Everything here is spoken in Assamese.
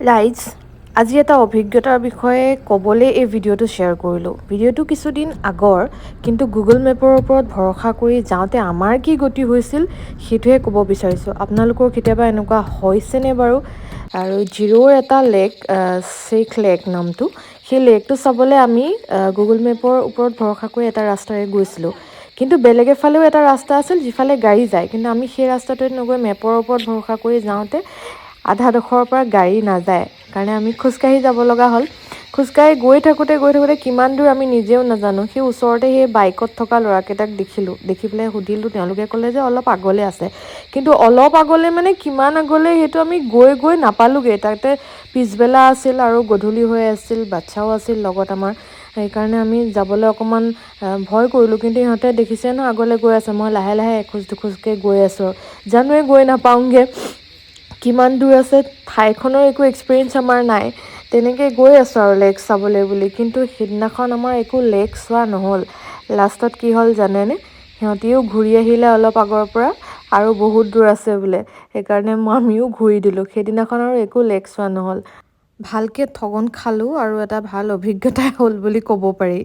ৰাইজ আজি এটা অভিজ্ঞতাৰ বিষয়ে ক'বলৈ এই ভিডিঅ'টো শ্বেয়াৰ কৰিলোঁ। ভিডিঅ'টো কিছুদিন আগৰ, কিন্তু গুগল মেপৰ ওপৰত ভৰসা কৰি যাওঁতে আমাৰ কি গতি হৈছিল সেইটোহে ক'ব বিচাৰিছোঁ। আপোনালোকৰ কেতিয়াবা এনেকুৱা হৈছেনে বাৰু? আৰু জিৰ'ৰ এটা লেক, শ্বেখ লেক নামটো, সেই লেকটো চাবলৈ আমি গুগল মেপৰ ওপৰত ভৰসা কৰি এটা ৰাস্তাৰে গৈছিলোঁ। কিন্তু বেলেগ এফালেও এটা ৰাস্তা আছিল যিফালে গাড়ী যায়, কিন্তু আমি সেই ৰাস্তাটোত নগৈ মেপৰ ওপৰত ভৰসা কৰি যাওঁতে আধা ডোখৰৰ পৰা গাড়ী নাযায় কাৰণে আমি খোজকাঢ়ি যাব লগা হ'ল। খোজকাঢ়ি গৈ থাকোঁতে কিমান দূৰ আমি নিজেও নাজানো। সেই ওচৰতে সেই বাইকত থকা ল'ৰাকেইটাক দেখি পেলাই সুধিলোঁ, তেওঁলোকে ক'লে যে অলপ আগলৈ আছে। কিন্তু অলপ আগলৈ মানে কিমান আগলৈ সেইটো আমি গৈ নাপালোঁগৈ। তাতে পিছবেলা আছিল আৰু গধূলি হৈ আছিল, বাচ্ছাও আছিল লগত আমাৰ। সেইকাৰণে আমি যাবলৈ অকণমান ভয় কৰিলোঁ। কিন্তু সিহঁতে দেখিছে ন আগলৈ গৈ আছে, মই লাহে লাহে এখোজ দুখোজকৈ গৈ আছোঁ, জানোৱে গৈ নাপাওঁগৈ। কিমান দূৰ আছে ঠাইখনৰ একো এক্সপিৰিয়েঞ্চ আমাৰ নাই, তেনেকৈ গৈ আছোঁ আৰু লেক চাবলৈ বুলি। কিন্তু সেইদিনাখন আমাৰ একো লেক চোৱা নহ'ল। লাষ্টত কি হ'ল জানেনে? সিহঁতিও ঘূৰি আহিলে অলপ আগৰ পৰা আৰু বহুত দূৰ আছে বোলে। সেইকাৰণে আমিও ঘূৰি দিলোঁ। সেইদিনাখন আৰু একো লেক চোৱা নহ'ল। ভালকৈ ঠগন খালোঁ আৰু এটা ভাল অভিজ্ঞতাই হ'ল বুলি ক'ব পাৰি।